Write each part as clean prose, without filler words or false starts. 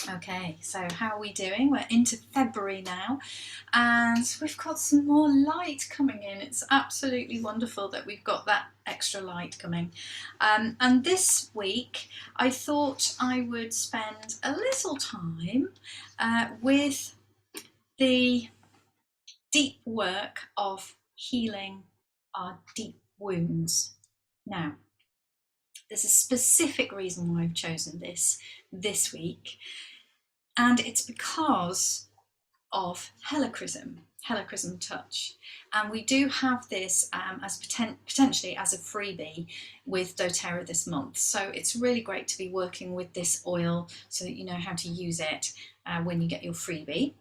Okay, so how are we doing? We're into February now and we've got some more light coming in. It's absolutely wonderful that we've got that extra light coming. And this week I thought I would spend a little time with the deep work of healing our deep wounds. Now, there's a specific reason why I've chosen this week, and it's because of Helichrysum touch. And we do have this as potentially as a freebie with doTERRA this month. So it's really great to be working with this oil so that you know how to use it when you get your freebie.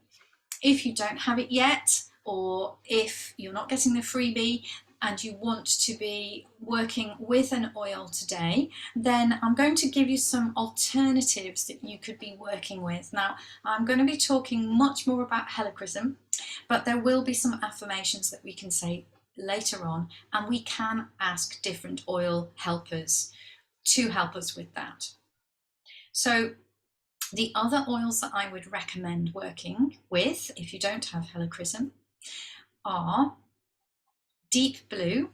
If you don't have it yet, or if you're not getting the freebie and you want to be working with an oil today, then I'm going to give you some alternatives that you could be working with. Now, I'm going to be talking much more about Helichrysum, but there will be some affirmations that we can say later on, and we can ask different oil helpers to help us with that. So the other oils that I would recommend working with, if you don't have Helichrysum, are deep blue,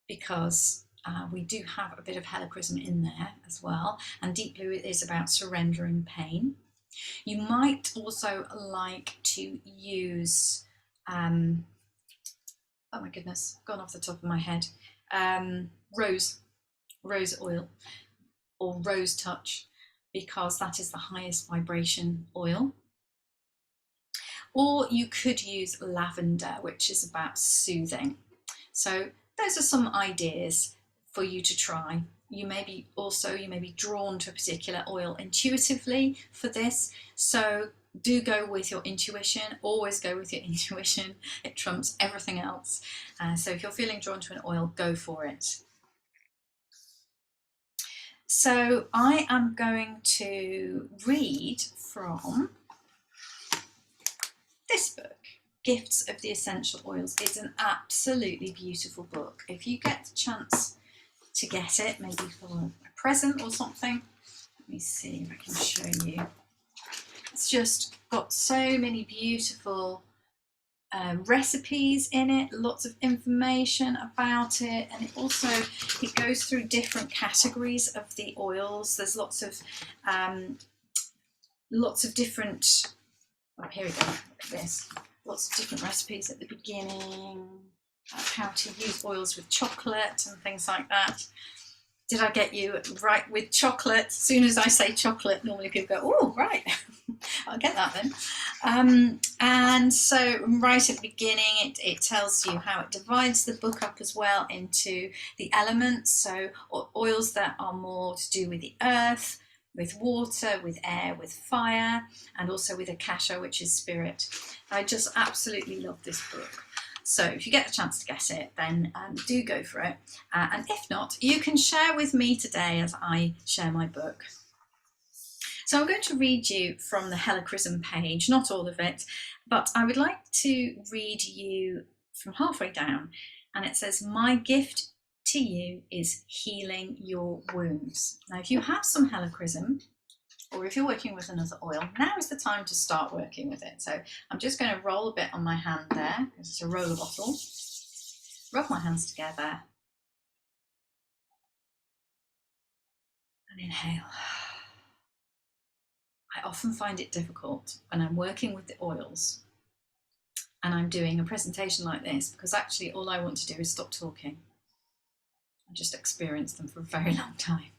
because we do have a bit of Helichrysum in there as well, and deep blue is about surrendering pain. You might also like to use, oh my goodness, gone off the top of my head, rose oil or rose touch, because that is the highest vibration oil. Or you could use lavender, which is about soothing. So those are some ideas for you to try. You may be drawn to a particular oil intuitively for this. So do go with your intuition. Always go with your intuition. It trumps everything else. So if you're feeling drawn to an oil, go for it. So I am going to read from this book, Gifts of the Essential Oils. It's an absolutely beautiful book. If you get the chance to get it, maybe for a present or something, let me see if I can show you. It's just got so many beautiful recipes in it, lots of information about it, and it goes through different categories of the oils. There's lots of different, oh, here we go, look at this. Lots of different recipes at the beginning, how to use oils with chocolate and things like that. Did I get you right with chocolate? As soon as I say chocolate, normally people go, oh, right, I'll get that then. And so right at the beginning, it tells you how it divides the book up as well into the elements. So oils that are more to do with the earth, with water, with air, with fire, and also with akasha, which is spirit. I just absolutely love this book. So if you get the chance to get it, then do go for it. And if not, you can share with me today as I share my book. So I'm going to read you from the Helichrysum page, not all of it, but I would like to read you from halfway down. And it says, my gift to you is healing your wounds. Now, if you have some Helichrysum, or if you're working with another oil, now is the time to start working with it. So I'm just going to roll a bit on my hand there, because it's a roller bottle. Rub my hands together and inhale. I often find it difficult when I'm working with the oils and I'm doing a presentation like this, because actually all I want to do is stop talking. I just experience them for a very long time.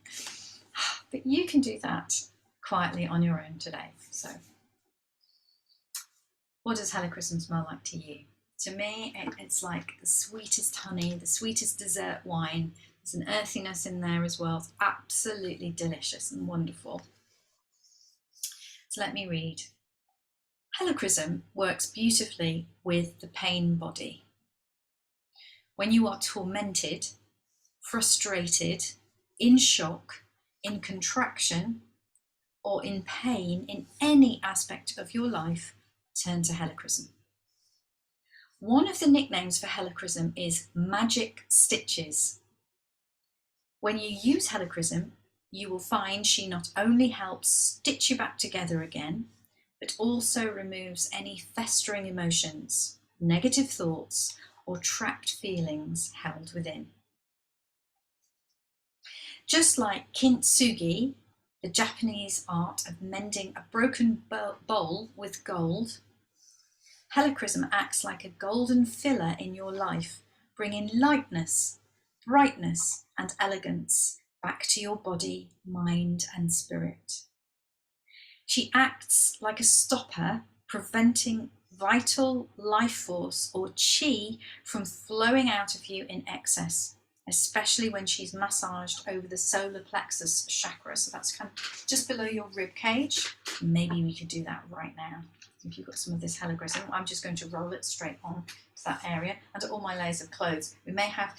But you can do that quietly on your own today. So what does Helichrysum smell like to you? To me, it's like the sweetest honey, the sweetest dessert wine. There's an earthiness in there as well. It's absolutely delicious and wonderful. So let me read. Helichrysum works beautifully with the pain body. When you are tormented, frustrated, in shock, in contraction, or in pain in any aspect of your life, turn to Helichrysum. One of the nicknames for Helichrysum is magic stitches. When you use Helichrysum, you will find she not only helps stitch you back together again, but also removes any festering emotions, negative thoughts, or trapped feelings held within. Just like kintsugi, the Japanese art of mending a broken bowl with gold, Helichrysum acts like a golden filler in your life, bringing lightness, brightness, and elegance back to your body, mind, and spirit. She acts like a stopper, preventing vital life force or chi from flowing out of you in excess, especially when she's massaged over the solar plexus chakra. So that's kind of just below your rib cage. Maybe we could do that right now. If you've got some of this Helichrysum, I'm just going to roll it straight on to that area under all my layers of clothes. We may have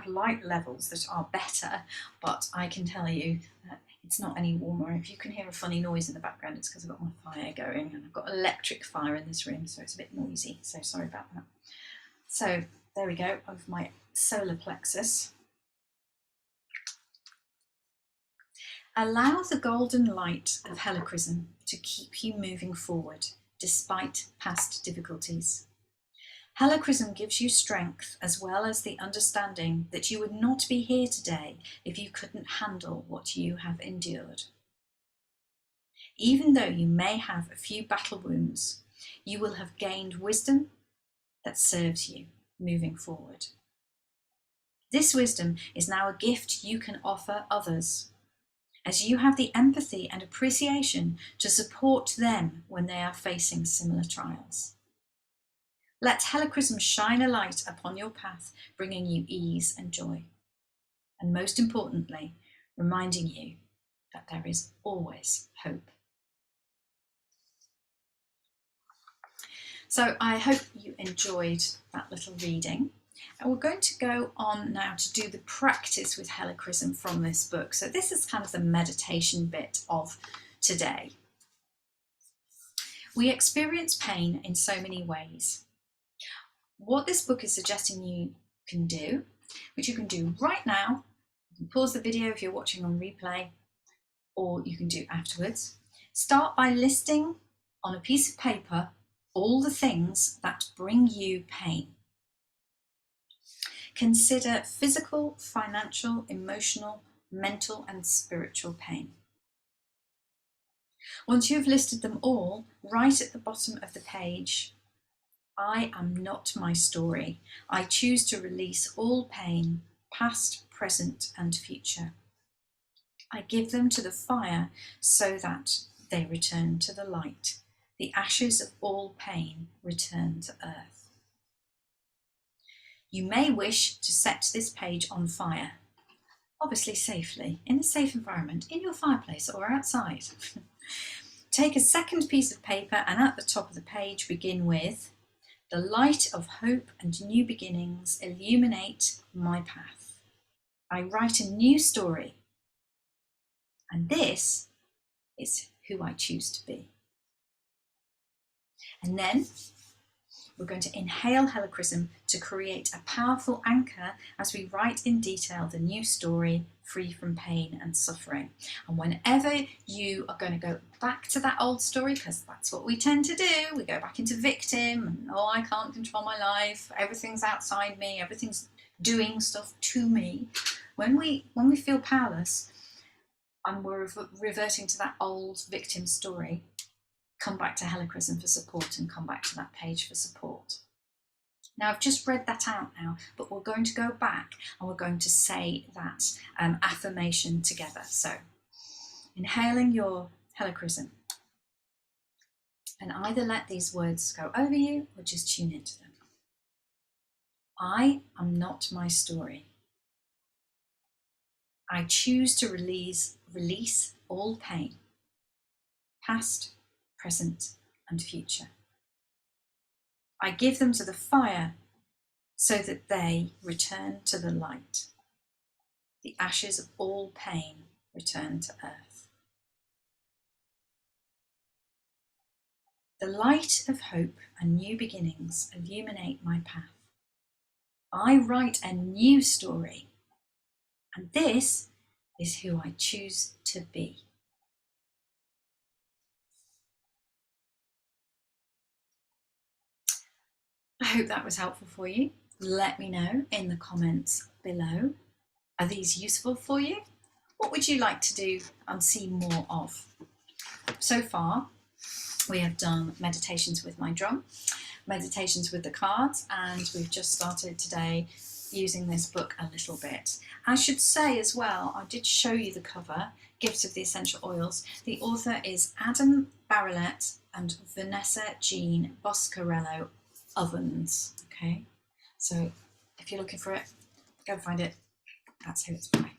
light levels that are better, but I can tell you that it's not any warmer. If you can hear a funny noise in the background, it's because I've got my fire going, and I've got electric fire in this room, so it's a bit noisy. So sorry about that. So there we go, of my solar plexus. Allow the golden light of Helichrysum to keep you moving forward despite past difficulties. Helichrysum gives you strength as well as the understanding that you would not be here today if you couldn't handle what you have endured. Even though you may have a few battle wounds, you will have gained wisdom that serves you moving forward. This wisdom is now a gift you can offer others, as you have the empathy and appreciation to support them when they are facing similar trials. Let Helichrysum shine a light upon your path, bringing you ease and joy. And most importantly, reminding you that there is always hope. So I hope you enjoyed that little reading. And we're going to go on now to do the practice with Helichrysum from this book. So this is kind of the meditation bit of today. We experience pain in so many ways. What this book is suggesting you can do, which you can do right now, you can pause the video if you're watching on replay, or you can do afterwards. Start by listing on a piece of paper all the things that bring you pain. Consider physical, financial, emotional, mental, and spiritual pain. Once you've listed them all, write at the bottom of the page, I am not my story. I choose to release all pain, past, present, and future. I give them to the fire so that they return to the light. The ashes of all pain return to earth. You may wish to set this page on fire, obviously safely, in a safe environment, in your fireplace or outside. Take a second piece of paper and at the top of the page begin with, the light of hope and new beginnings illuminate my path. I write a new story, and this is who I choose to be. And then we're going to inhale Helichrysum to create a powerful anchor as we write in detail the new story, free from pain and suffering. And whenever you are going to go back to that old story, because that's what we tend to do, we go back into victim, and oh, I can't control my life, everything's outside me, everything's doing stuff to me. When we feel powerless and we're reverting to that old victim story, come back to Helichrysum for support and come back to that page for support. Now, I've just read that out now, but we're going to go back and we're going to say that affirmation together. So, inhaling your Helichrysum, and either let these words go over you or just tune into them. I am not my story. I choose to release all pain, past, present, and future. I give them to the fire so that they return to the light. The ashes of all pain return to earth. The light of hope and new beginnings illuminate my path. I write a new story, and this is who I choose to be. I hope that was helpful for you. Let me know in the comments below. Are these useful for you? What would you like to do and see more of? So far, we have done meditations with my drum, meditations with the cards, and we've just started today using this book a little bit. I should say as well, I did show you the cover, Gifts of the Essential Oils. The author is Adam Barralet and Vanessa Jean Boscarello Ovens. Okay, so if you're looking for it, go and find it. That's who it's by.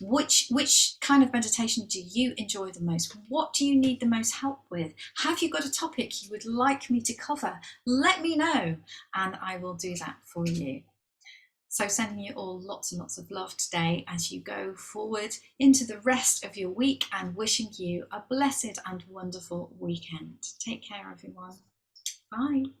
Which kind of meditation do you enjoy the most? What do you need the most help with? Have you got a topic you would like me to cover? Let me know and I will do that for you. So sending you all lots and lots of love today as you go forward into the rest of your week, and wishing you a blessed and wonderful weekend. Take care, everyone. Bye.